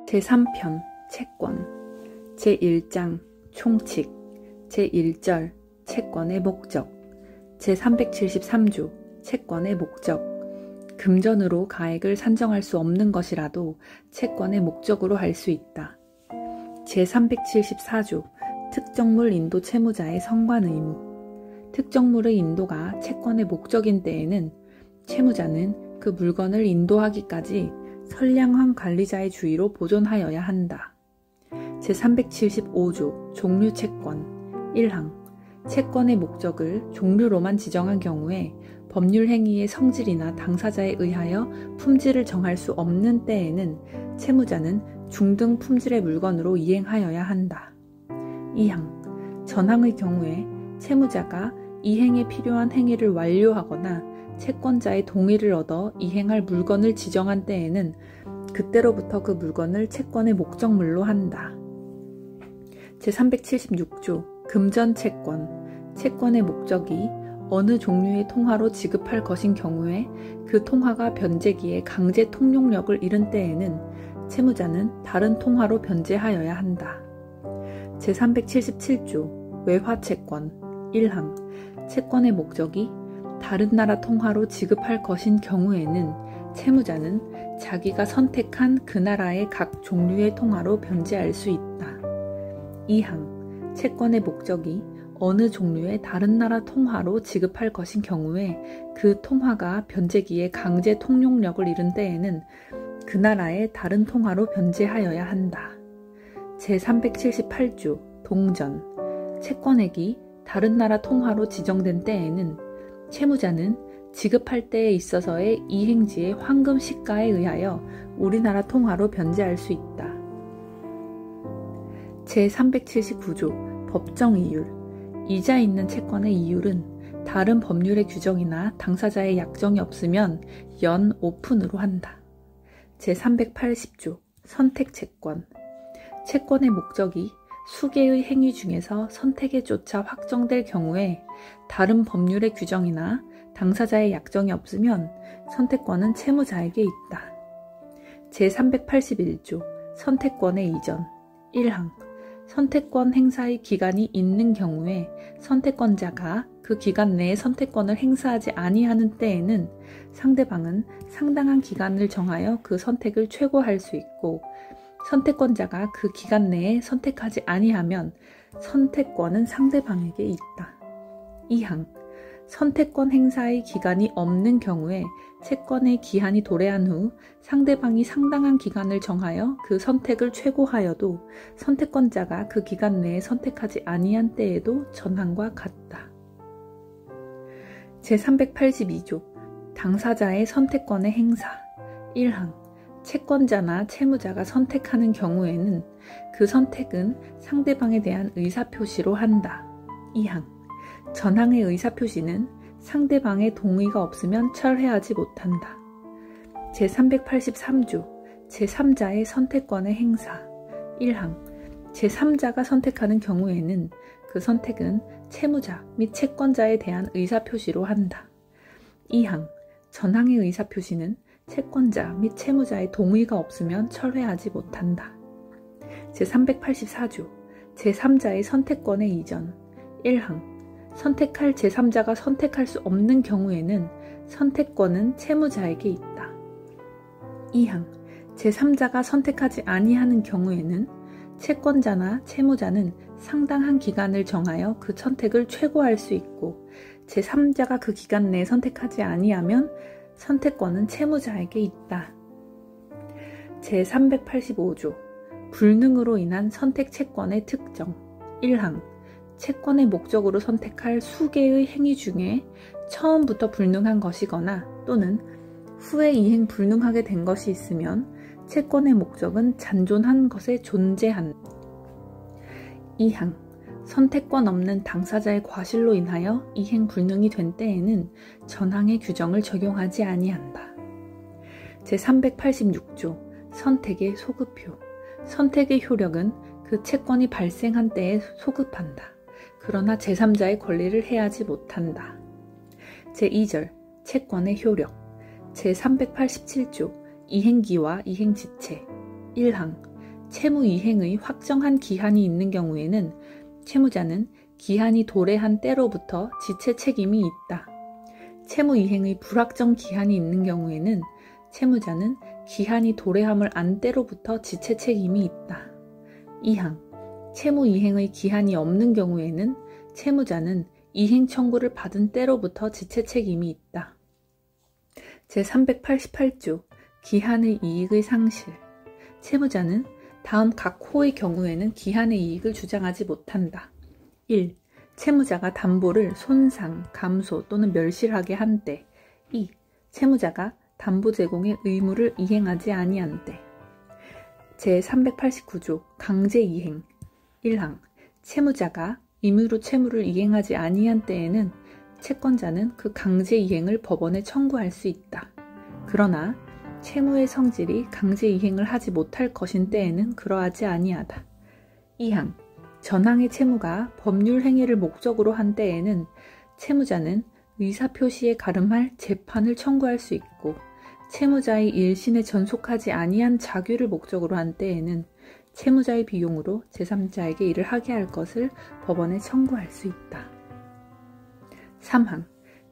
제3편 채권 제1장 총칙 제1절 채권의 목적 제373조 채권의 목적 금전으로 가액을 산정할 수 없는 것이라도 채권의 목적으로 할 수 있다. 제374조 특정물 인도 채무자의 성관 의무 특정물의 인도가 채권의 목적인 때에는 채무자는 그 물건을 인도하기까지 선량한 관리자의 주의로 보존하여야 한다. 제375조 종류채권 1항 채권의 목적을 종류로만 지정한 경우에 법률 행위의 성질이나 당사자에 의하여 품질을 정할 수 없는 때에는 채무자는 중등 품질의 물건으로 이행하여야 한다. 2항 전항의 경우에 채무자가 이행에 필요한 행위를 완료하거나 채권자의 동의를 얻어 이행할 물건을 지정한 때에는 그때로부터 그 물건을 채권의 목적물로 한다. 제376조 금전채권 채권의 목적이 어느 종류의 통화로 지급할 것인 경우에 그 통화가 변제기에 강제 통용력을 잃은 때에는 채무자는 다른 통화로 변제하여야 한다. 제377조 외화채권 1항 채권의 목적이 다른 나라 통화로 지급할 것인 경우에는 채무자는 자기가 선택한 그 나라의 각 종류의 통화로 변제할 수 있다. 2항 채권의 목적이 어느 종류의 다른 나라 통화로 지급할 것인 경우에 그 통화가 변제기에 강제 통용력을 잃은 때에는 그 나라의 다른 통화로 변제하여야 한다. 제378조 동전 채권액이 다른 나라 통화로 지정된 때에는 채무자는 지급할 때에 있어서의 이행지의 황금 시가에 의하여 우리나라 통화로 변제할 수 있다. 제379조 법정이율 이자 있는 채권의 이율은 다른 법률의 규정이나 당사자의 약정이 없으면 연 오픈으로 한다. 제380조 선택채권 채권의 목적이 수개의 행위 중에서 선택에 쫓아 확정될 경우에 다른 법률의 규정이나 당사자의 약정이 없으면 선택권은 채무자에게 있다. 제381조 선택권의 이전 1항 선택권 행사의 기간이 있는 경우에 선택권자가 그 기간 내에 선택권을 행사하지 아니하는 때에는 상대방은 상당한 기간을 정하여 그 선택을 최고할 수 있고 선택권자가 그 기간 내에 선택하지 아니하면 선택권은 상대방에게 있다. 2항 선택권 행사의 기간이 없는 경우에 채권의 기한이 도래한 후 상대방이 상당한 기간을 정하여 그 선택을 최고하여도 선택권자가 그 기간 내에 선택하지 아니한 때에도 전항과 같다. 제382조 당사자의 선택권의 행사 1항 채권자나 채무자가 선택하는 경우에는 그 선택은 상대방에 대한 의사표시로 한다. 2항 전항의 의사표시는 상대방의 동의가 없으면 철회하지 못한다. 제383조 제3자의 선택권의 행사 1항 제3자가 선택하는 경우에는 그 선택은 채무자 및 채권자에 대한 의사표시로 한다. 2항 전항의 의사표시는 채권자 및 채무자의 동의가 없으면 철회하지 못한다. 제384조 제3자의 선택권의 이전 1항 선택할 제3자가 선택할 수 없는 경우에는 선택권은 채무자에게 있다. 2항 제3자가 선택하지 아니하는 경우에는 채권자나 채무자는 상당한 기간을 정하여 그 선택을 최고할 수 있고 제3자가 그 기간 내에 선택하지 아니하면 선택권은 채무자에게 있다. 제385조 불능으로 인한 선택채권의 특정 1항 채권의 목적으로 선택할 수개의 행위 중에 처음부터 불능한 것이거나 또는 후에 이행 불능하게 된 것이 있으면 채권의 목적은 잔존한 것에 존재한다. 2항 선택권 없는 당사자의 과실로 인하여 이행 불능이 된 때에는 전항의 규정을 적용하지 아니한다. 제386조 선택의 소급효 선택의 효력은 그 채권이 발생한 때에 소급한다. 그러나 제3자의 권리를 해하지 못한다. 제2절 채권의 효력 제387조 이행기와 이행지체 1항 채무 이행의 확정한 기한이 있는 경우에는 채무자는 기한이 도래한 때로부터 지체 책임이 있다. 채무 이행의 불확정 기한이 있는 경우에는 채무자는 기한이 도래함을 안 때로부터 지체 책임이 있다. 2항 채무 이행의 기한이 없는 경우에는 채무자는 이행 청구를 받은 때로부터 지체 책임이 있다. 제388조 기한의 이익의 상실. 채무자는 다음 각 호의 경우에는 기한의 이익을 주장하지 못한다. 1. 채무자가 담보를 손상, 감소 또는 멸실하게 한 때. 2. 채무자가 담보 제공의 의무를 이행하지 아니한 때. 제389조 강제이행. 1항 채무자가 임의로 채무를 이행하지 아니한 때에는 채권자는 그 강제이행을 법원에 청구할 수 있다. 그러나 채무의 성질이 강제이행을 하지 못할 것인 때에는 그러하지 아니하다. 2항 전항의 채무가 법률 행위를 목적으로 한 때에는 채무자는 의사표시에 가름할 재판을 청구할 수 있고 채무자의 일신에 전속하지 아니한 자규를 목적으로 한 때에는 채무자의 비용으로 제3자에게 일을 하게 할 것을 법원에 청구할 수 있다. 3항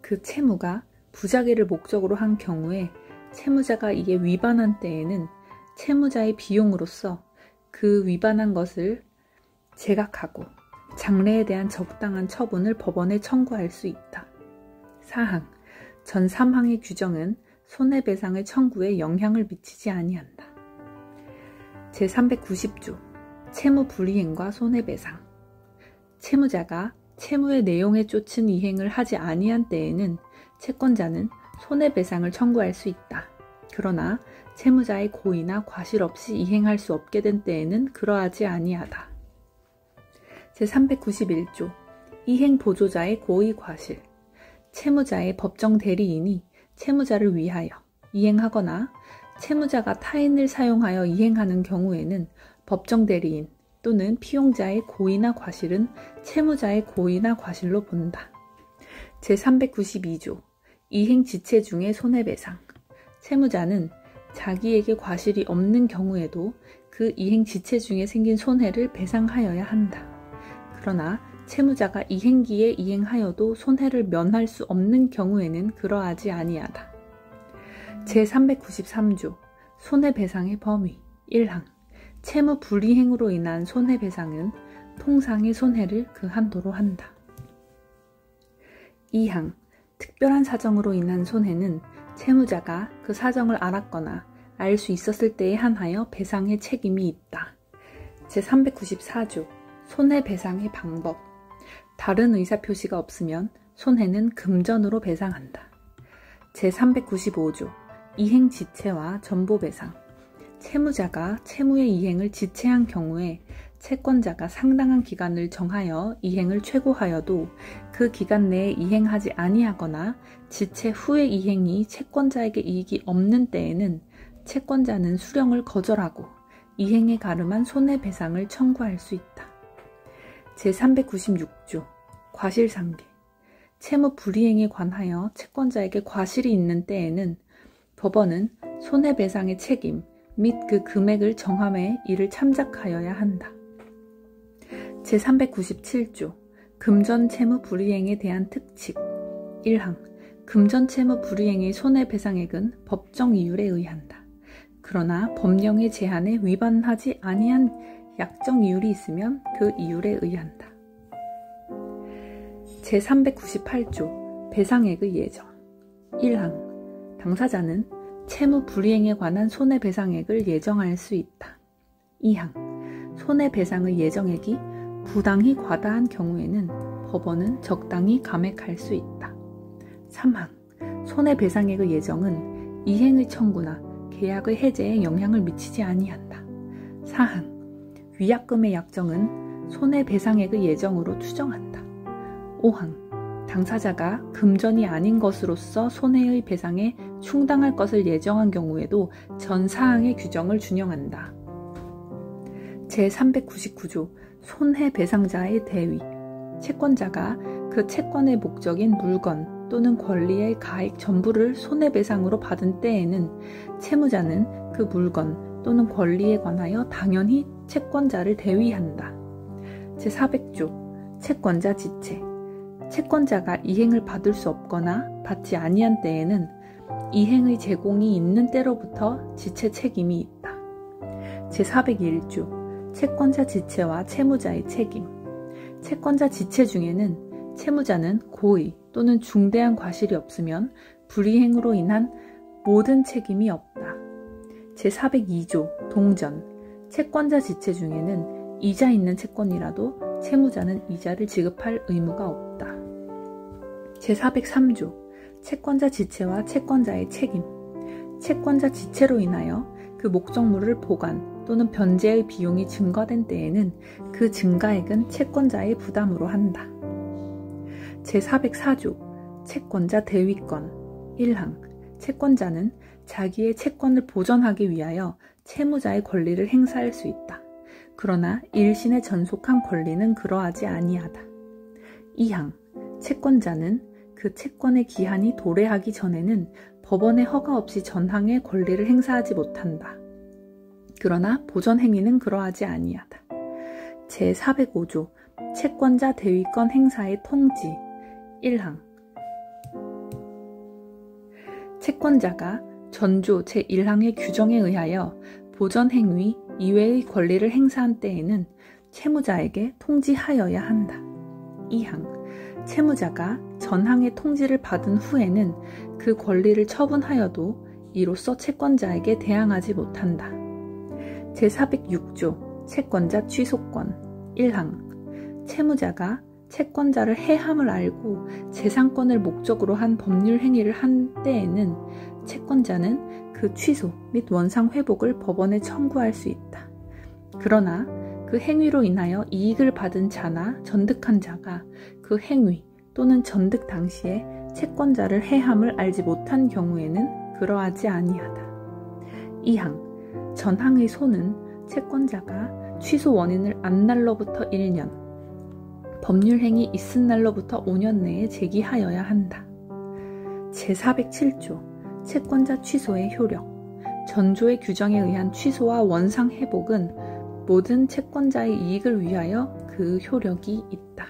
그 채무가 부자계를 목적으로 한 경우에 채무자가 이에 위반한 때에는 채무자의 비용으로서 그 위반한 것을 제각하고 장래에 대한 적당한 처분을 법원에 청구할 수 있다. 4항 전 3항의 규정은 손해배상의 청구에 영향을 미치지 아니한다. 제390조 채무 불이행과 손해배상. 채무자가 채무의 내용에 쫓은 이행을 하지 아니한 때에는 채권자는 손해배상을 청구할 수 있다. 그러나 채무자의 고의나 과실 없이 이행할 수 없게 된 때에는 그러하지 아니하다. 제391조 이행보조자의 고의 과실. 채무자의 법정 대리인이 채무자를 위하여 이행하거나 채무자가 타인을 사용하여 이행하는 경우에는 법정 대리인 또는 피용자의 고의나 과실은 채무자의 고의나 과실로 본다. 제392조 이행지체 중의 손해배상. 채무자는 자기에게 과실이 없는 경우에도 그 이행지체 중에 생긴 손해를 배상하여야 한다. 그러나 채무자가 이행기에 이행하여도 손해를 면할 수 없는 경우에는 그러하지 아니하다. 제393조 손해배상의 범위. 1항 채무 불이행으로 인한 손해배상은 통상의 손해를 그 한도로 한다. 2항 특별한 사정으로 인한 손해는 채무자가 그 사정을 알았거나 알 수 있었을 때에 한하여 배상의 책임이 있다. 제394조 손해배상의 방법. 다른 의사표시가 없으면 손해는 금전으로 배상한다. 제395조 이행지체와 전보배상. 채무자가 채무의 이행을 지체한 경우에 채권자가 상당한 기간을 정하여 이행을 최고하여도 그 기간 내에 이행하지 아니하거나 지체 후의 이행이 채권자에게 이익이 없는 때에는 채권자는 수령을 거절하고 이행에 가름한 손해배상을 청구할 수 있다. 제396조 과실상계. 채무 불이행에 관하여 채권자에게 과실이 있는 때에는 법원은 손해배상의 책임 및 그 금액을 정함에 이를 참작하여야 한다. 제397조 금전채무 불이행에 대한 특칙. 1항 금전채무 불이행의 손해배상액은 법정 이율에 의한다. 그러나 법령의 제한에 위반하지 아니한 약정 이율이 있으면 그 이율에 의한다. 제398조 배상액의 예정. 1항 당사자는 채무 불이행에 관한 손해배상액을 예정할 수 있다. 2항 손해배상의 예정액이 부당히 과다한 경우에는 법원은 적당히 감액할 수 있다. 3항 손해배상액의 예정은 이행의 청구나 계약의 해제에 영향을 미치지 아니한다. 4항 위약금의 약정은 손해배상액의 예정으로 추정한다. 5항 당사자가 금전이 아닌 것으로서 손해의 배상에 충당할 것을 예정한 경우에도 전 사항의 규정을 준용한다. 제399조 손해배상자의 대위. 채권자가 그 채권의 목적인 물건 또는 권리의 가액 전부를 손해배상으로 받은 때에는 채무자는 그 물건 또는 권리에 관하여 당연히 채권자를 대위한다. 제400조 채권자 지체. 채권자가 이행을 받을 수 없거나 받지 아니한 때에는 이행의 제공이 있는 때로부터 지체 책임이 있다. 제401조 채권자 지체와 채무자의 책임. 채권자 지체 중에는 채무자는 고의 또는 중대한 과실이 없으면 불이행으로 인한 모든 책임이 없다. 제402조 동전. 채권자 지체 중에는 이자 있는 채권이라도 채무자는 이자를 지급할 의무가 없다. 제403조 채권자 지체와 채권자의 책임. 채권자 지체로 인하여 그 목적물을 보관 또는 변제의 비용이 증가된 때에는 그 증가액은 채권자의 부담으로 한다. 제404조 채권자 대위권. 1항 채권자는 자기의 채권을 보전하기 위하여 채무자의 권리를 행사할 수 있다. 그러나 일신에 전속한 권리는 그러하지 아니하다. 2항 채권자는 그 채권의 기한이 도래하기 전에는 법원의 허가 없이 전항의 권리를 행사하지 못한다. 그러나 보전 행위는 그러하지 아니하다. 제405조 채권자 대위권 행사의 통지. 1항 채권자가 전조 제1항의 규정에 의하여 보전 행위 이외의 권리를 행사한 때에는 채무자에게 통지하여야 한다. 2항 채무자가 전항의 통지를 받은 후에는 그 권리를 처분하여도 이로써 채권자에게 대항하지 못한다. 제406조 채권자 취소권. 1항 채무자가 채권자를 해함을 알고 재산권을 목적으로 한 법률 행위를 한 때에는 채권자는 그 취소 및 원상 회복을 법원에 청구할 수 있다. 그러나 그 행위로 인하여 이익을 받은 자나 전득한 자가 그 행위 또는 전득 당시에 채권자를 해함을 알지 못한 경우에는 그러하지 아니하다. 2항 전항의 소는 채권자가 취소 원인을 안 날로부터 1년, 법률행위 있은 날로부터 5년 내에 제기하여야 한다. 제407조 채권자 취소의 효력. 전조의 규정에 의한 취소와 원상 회복은 모든 채권자의 이익을 위하여 그 효력이 있다.